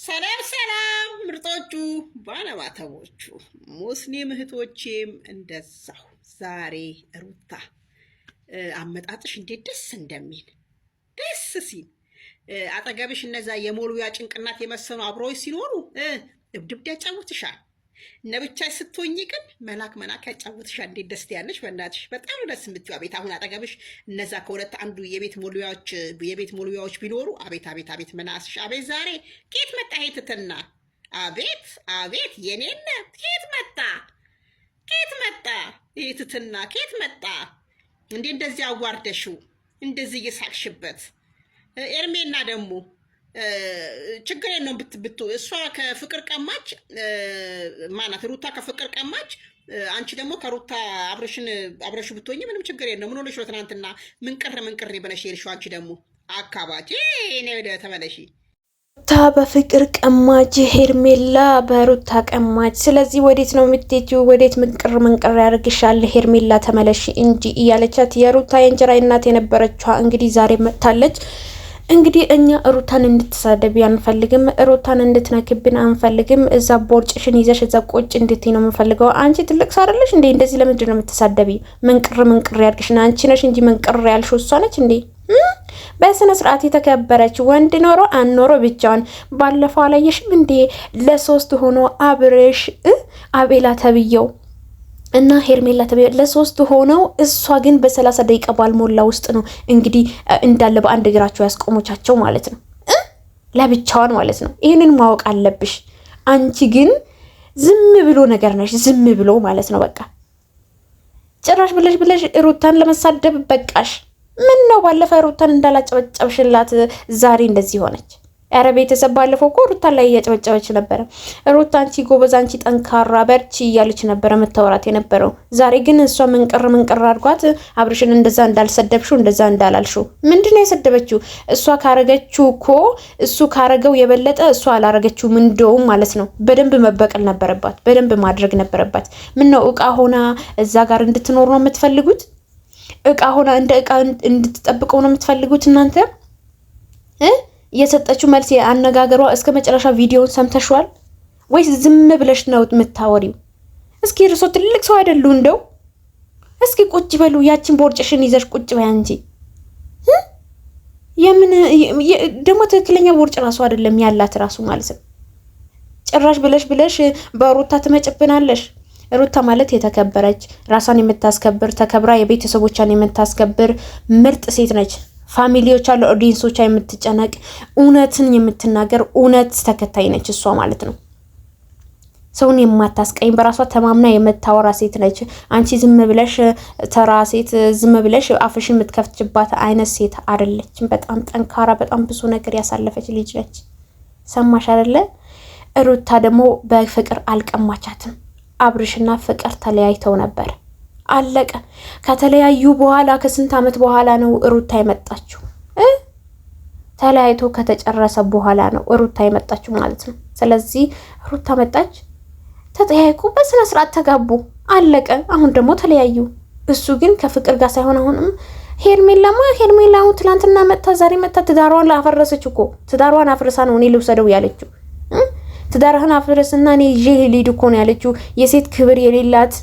ሰላም ሰላም ምርጦቹ ባለማተቦቹ ሙስሊም እህቶቼም እንደዛው ዛሬ ሩታ አመጣጥሽ እንዴት ደስ እንደሚል ደስ ሲል አጠገብሽ እነዛ የሞልያ ጭንቅናት የመሰኑ አብሮች ሲኖሩ ድብድብ ያጫውትሻል። ነብቻሽ ስትሆኚ ግን መላክ ያጫውትሻል። እንዴት ደስ ያለሽ በእናትሽ በጣም ደስ የምትይው። አቤት አሁን አጠገብሽ እነዛ ከሁለት አንዱ የቤት ሞልያዎች ቢኖሩ አቤት አቤት አቤት መናስሽ አቤት። ዛሬ ኬት መጣ ሄትትና አቤት አቤት የኔነ ኬት መጣ ሄትትና ኬት መጣ እንዴ እንደዚህ አዋርደሽው እንደዚህ እየሳቅሽበት ኤርሜና ደግሞ ችግር የለውም ብትብቱ እሷ ከፍቅር ቀማች ማናት ሩታ ከፍቅር ቀማች። አንቺ ደግሞ ከሩታ አብረሽ ብትሆኚ ምንም ችግር የለውም። ምን ሆነሽ ነው ትናንትና ምንቅር በነሽ የልሽው? አንቺ ደግሞ አካባጂ እኔ ወደ ተመለሺ። ሩታ በፍቅር ቀማች፣ ሄርሜላ በሩታ ቀማች። ስለዚህ ወዴት ነው የምትሄጂው? ወዴት ምንቅር ያደርግሻል? ሄርሜላ ተመለሺ እንጂ እያለቻት የሩታ የእንጀራ እናት የነበረችዋ እንግዲህ ዛሬ መጥታለች። እንግዲህ እኛ ሩታን እንድትሳደቢ አንፈልግም፣ ሩታን እንድትነክብን አንፈልግም። እዛ ቦርጭሽን ይዘሽ እዛ ቁጭ እንድትይ ነው የምፈልገው። አንቺ ትልቅ ሰው አይደለሽ እንዴ? እንደዚህ ለምንድን ነው የምትሳደቢ? ምንቅር ያድርግሽና አንቺ ነሽ እንጂ ምንቅር ያልሽው እሷ ነች እንዴ? በስነ ስርዓት የተከበረች ወንድ ኖሮ አንኖሮ ብቻውን። ባለፈው አላየሽም እንዴ? ለሶስት ሆኖ አብረሽ አቤላ ተብየው እና ሄርሜላ ለሶስት ሆነው እሷ ግን በ30 ደቂቃ ባልሞላ ውስጥ ነው እንግዲህ እንዳለ በአንድ እግራቸው ያስቆሞቻቸው ማለት ነው፣ ለብቻዋን ማለት ነው። ይህንን ማወቅ አለብሽ። አንቺ ግን ዝም ብሎ ነገር ነሽ፣ ዝም ብሎ ማለት ነው። በቃ ጭራሽ ብለሽ ሩታን ለመሳደብ በቃሽ። ምን ነው ባለፈ ሩታን እንዳላጨበጨብሽላት ዛሬ እንደዚህ ሆነች? ኧረ ቤተሰብ ባለፈው እኮ ሩታ ላይ እያጨበጨበች ነበረ። ሩታ አንቺ ጎበዝ፣ አንቺ ጠንካራ በርቺ እያለች ነበረ መታወራት የነበረው። ዛሬ ግን እሷ ምንቅር አድርጓት አብርሽን እንደዛ እንዳልሰደብሽው እንደዛ እንዳላልሽው። ምንድነው የሰደበችው? እሷ ካረገችው እኮ እሱ ካረገው የበለጠ እሷ አላረገችውም እንደውም ማለት ነው። በደንብ መበቀል ነበረባት፣ በደንብ ማድረግ ነበረባት። ምን ነው እቃ ሆና እዛ ጋር እንድትኖር ነው የምትፈልጉት? እቃ ሆና እንደ እቃ እንድትጠብቀው ነው የምትፈልጉት እናንተ? የሰጠችው መልስ አነጋገሯ እስከ መጨረሻ ቪዲዮውን ሰምተሽዋል ወይስ ዝም ብለሽ ነው የምታወሪው? እስኪ እርሶ ትልቅ ሰው አይደሉ እንደው? እስኪ ቁጭ በሉ፣ ያችን ቦርጭሽን ይዘሽ ቁጭ በይ እንጂ። የምን ደግሞ ትክክለኛ ቦርጭ ራሱ አይደለም ያላት ራሱ ማለት ነው። ጭራሽ ብለሽ በሩታ ትመጭብናለሽ። ሩታ ማለት የተከበረች ራሷን የምታስከብር ተከብራ የቤተሰቦቿን የምታስከብር ምርጥ ሴት ነች። ፋሚሊዎች አሉ፣ ኦዲየንሶቿ የምትጨነቅ እውነትን የምትናገር እውነት ተከታይ ነች እሷ ማለት ነው። ሰውን የማታስቀኝ በራሷ ተማምና የምታወራ ሴት ነች። አንቺ ዝም ብለሽ ተራ ሴት ዝም ብለሽ አፍሽን የምትከፍትባት አይነት ሴት አይደለችም። በጣም ጠንካራ፣ በጣም ብዙ ነገር ያሳለፈች ልጅ ነች። ሰማሽ አይደለ? ሩታ ደግሞ በፍቅር አልቀማቻትም። አብርሽና ፍቅር ተለያይተው ነበር፣ አለቀ። ከተለያዩ በኋላ ከስንት ዓመት በኋላ ነው ሩታ የመጣችው። ተለያይቶ ከተጨረሰ በኋላ ነው ሩታ የመጣችው ማለት ነው። ስለዚህ ሩታ መጣች፣ ተጠያይቁ፣ በስነ ስርዓት ተጋቡ፣ አለቀ። አሁን ደግሞ ተለያዩ። እሱ ግን ከፍቅር ጋር ሳይሆን አሁንም ሄርሜላ ትላንትና መጣ ዛሬ መጣ ትዳሯን ላፈረሰች እኮ። ትዳሯን አፍርሳ ነው እኔ ልውሰደው ያለችው። ትዳርህን አፍርስና እኔ ይዤ ልሂድ እኮ ነው ያለችው። የሴት ክብር የሌላት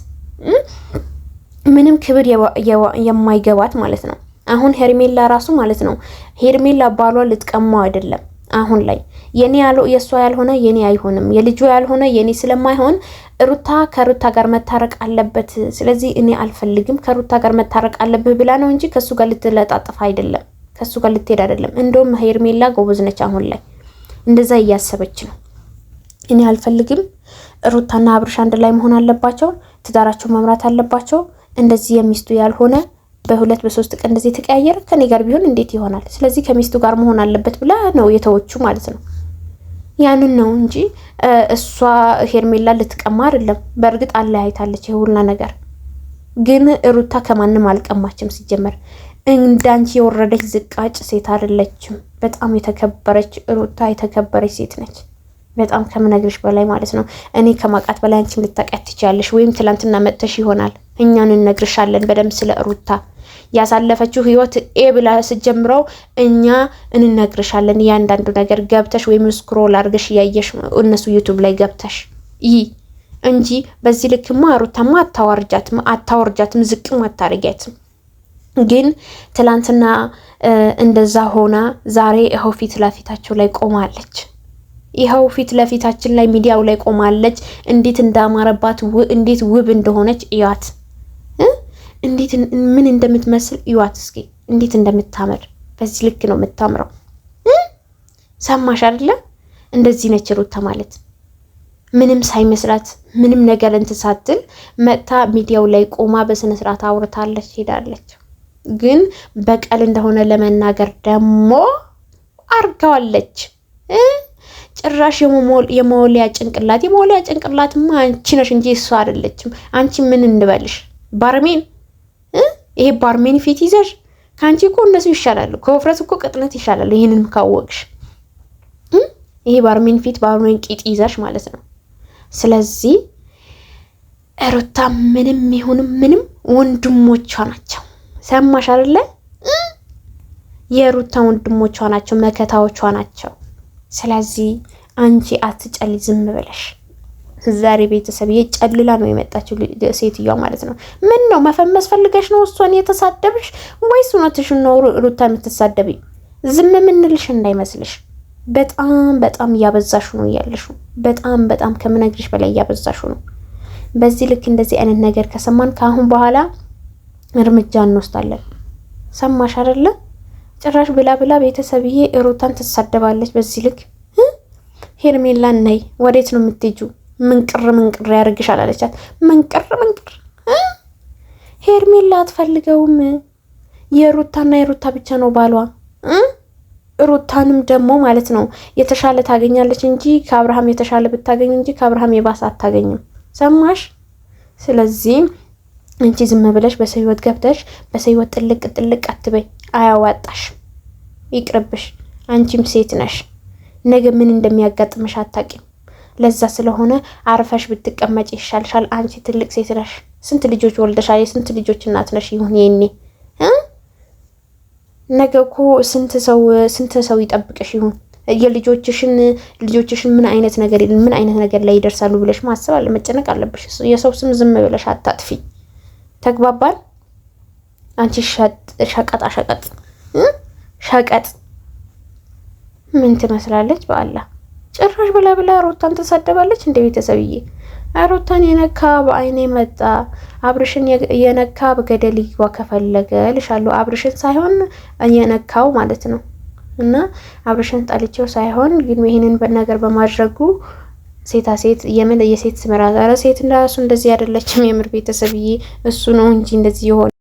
ምንም ክብር የማይገባት ማለት ነው። አሁን ሄርሜላ ራሱ ማለት ነው ሄርሜላ ባሏ ልትቀማው አይደለም። አሁን ላይ የኔ ያለው የሷ ያልሆነ የኔ አይሆንም፣ የልጁ ያልሆነ የኔ ስለማይሆን ሩታ ከሩታ ጋር መታረቅ አለበት። ስለዚህ እኔ አልፈልግም ከሩታ ጋር መታረቅ አለብህ ብላ ነው እንጂ ከሱ ጋር ልትለጣጥፍ አይደለም፣ ከሱ ጋር ልትሄድ አይደለም። እንደውም ሄርሜላ ጎበዝ ነች። አሁን ላይ እንደዛ እያሰበች ነው። እኔ አልፈልግም፣ ሩታና አብርሽ አንድ ላይ መሆን አለባቸው፣ ትዳራቸው መምራት አለባቸው። እንደዚህ የሚስቱ ያልሆነ በሁለት በሶስት ቀን እንደዚህ ተቀያየረ ከኔ ጋር ቢሆን እንዴት ይሆናል? ስለዚህ ከሚስቱ ጋር መሆን አለበት ብላ ነው የተወቹ ማለት ነው። ያንን ነው እንጂ እሷ ሄርሜላ ልትቀማ አይደለም። በእርግጥ አለያይታለች ይሁላ ነገር፣ ግን ሩታ ከማንም አልቀማችም። ሲጀመር እንዳንቺ የወረደች ዝቃጭ ሴት አይደለችም። በጣም የተከበረች ሩታ የተከበረች ሴት ነች። በጣም ከምነግርሽ በላይ ማለት ነው። እኔ ከማውቃት በላይ አንቺም ልታውቂያት ትችያለሽ። ወይም ትላንትና መጥተሽ ይሆናል። እኛን እንነግርሻለን በደንብ ስለ ሩታ ያሳለፈችው ህይወት ብላ ስጀምረው እኛ እንነግርሻለን። እያንዳንዱ ነገር ገብተሽ ወይም ስክሮል አድርገሽ ያየሽ እነሱ ዩቲዩብ ላይ ገብተሽ እንጂ በዚህ ልክማ ሩታማ አታወርጃትም ዝቅም አታረጊያትም። ግን ትላንትና እንደዛ ሆና ዛሬ ይኸው ፊት ለፊታቸው ላይ ቆማለች። ይኸው ፊት ለፊታችን ላይ ሚዲያው ላይ ቆማለች። እንዴት እንዳማረባት እንዴት ውብ እንደሆነች እያት። እንዴት ምን እንደምትመስል እያት እስኪ እንዴት እንደምታምር። በዚህ ልክ ነው የምታምረው። ሰማሽ አይደለ? እንደዚህ ነች ሩታ ማለት። ምንም ሳይመስላት ምንም ነገር እንትሳትል መጣ ሚዲያው ላይ ቆማ በስነ ስርዓት አውርታለች ሄዳለች። ግን በቀል እንደሆነ ለመናገር ደግሞ አርጋዋለች። ጭራሽ የመወሊያ ጭንቅላትማ አንቺ ነሽ እንጂ እሱ አይደለችም። አንቺ ምን እንበልሽ ባርሜን ይሄ ባርሜን ፊት ይዘሽ ካንቺ እኮ እነሱ ይሻላል። ከወፍረት እኮ ቅጥነት ይሻላል። ይሄንን ካወቅሽ ይሄ ባርሜን ፊት ባርሜን ቂጥ ይዘሽ ማለት ነው። ስለዚህ ሩታ ምንም ይሁን ምንም ወንድሞቿ ናቸው። ሰማሽ አይደለ? የሩታ ወንድሞቿ ናቸው፣ መከታዎቿ ናቸው። ስለዚህ አንቺ አትጨሊ ዝም ብለሽ። ዛሬ ቤተሰብ የጨልላ ነው የመጣችው ሴትዮዋ ማለት ነው። ምን ነው መፈመስ ፈልገሽ ነው እሷን የተሳደብሽ ወይስ እውነትሽን ነው ሩታ የምትሳደቢ? ዝም ምንልሽ እንዳይመስልሽ። በጣም እያበዛሽ ነው ያለሽ። በጣም ከምነግርሽ በላይ እያበዛሽ ነው። በዚህ ልክ እንደዚህ አይነት ነገር ከሰማን ከአሁን በኋላ እርምጃ እንወስዳለን። ሰማሽ አይደለ? ጭራሽ ብላ ቤተሰብዬ ሩታን ትሳደባለች በዚህ ልክ። ሄርሜላን ነይ ወዴት ነው የምትሄጂው? ምንቅር ያርግሻል አለቻት። ምንቅር ሄርሜላ አትፈልገውም። የሩታና የሩታ ብቻ ነው ባሏ። ሩታንም ደግሞ ማለት ነው የተሻለ ታገኛለች እንጂ ከአብርሃም የተሻለ ብታገኝ እንጂ ከአብርሃም የባሰ አታገኝም። ሰማሽ? ስለዚህ አንቺ ዝም ብለሽ በሰው ህይወት ገብተሽ በሰው ህይወት ጥልቅ አትበይ። አያዋጣሽ፣ ይቅርብሽ። አንቺም ሴት ነሽ። ነገ ምን እንደሚያጋጥምሽ አታውቂም። ለዛ ስለሆነ አርፈሽ ብትቀመጭ ይሻልሻል። አንቺ ትልቅ ሴት ነሽ። ስንት ልጆች ወልደሻል። የስንት ልጆች እናት ነሽ። ይሁን የኔ ነገ እኮ ስንት ሰው ይጠብቅሽ ይሁን። ልጆችሽን ምን አይነት ነገር ላይ ይደርሳሉ ብለሽ ማሰብ አለ መጨነቅ አለብሽ። የሰው ስም ዝም ብለሽ አታጥፊ። ተግባባን? አንቺ ሸቀጥ ምን ትመስላለች? በአላህ ጭራሽ ብላ ሩታን ተሳደባለች። እንደ ቤተሰብዬ ሩታን የነካ በአይኔ መጣ። አብርሽን የነካ በገደል ይግባ ከፈለገ ልሻለሁ። አብርሽን ሳይሆን የነካው ማለት ነው። እና አብርሽን ጣልቼው ሳይሆን ግን ይሄንን ነገር በማድረጉ ሴት የሴት ስመራ ሴት እንዳሱ እንደዚህ አይደለችም። የምር ቤተሰብዬ እሱ ነው እንጂ እንደዚህ ይሆን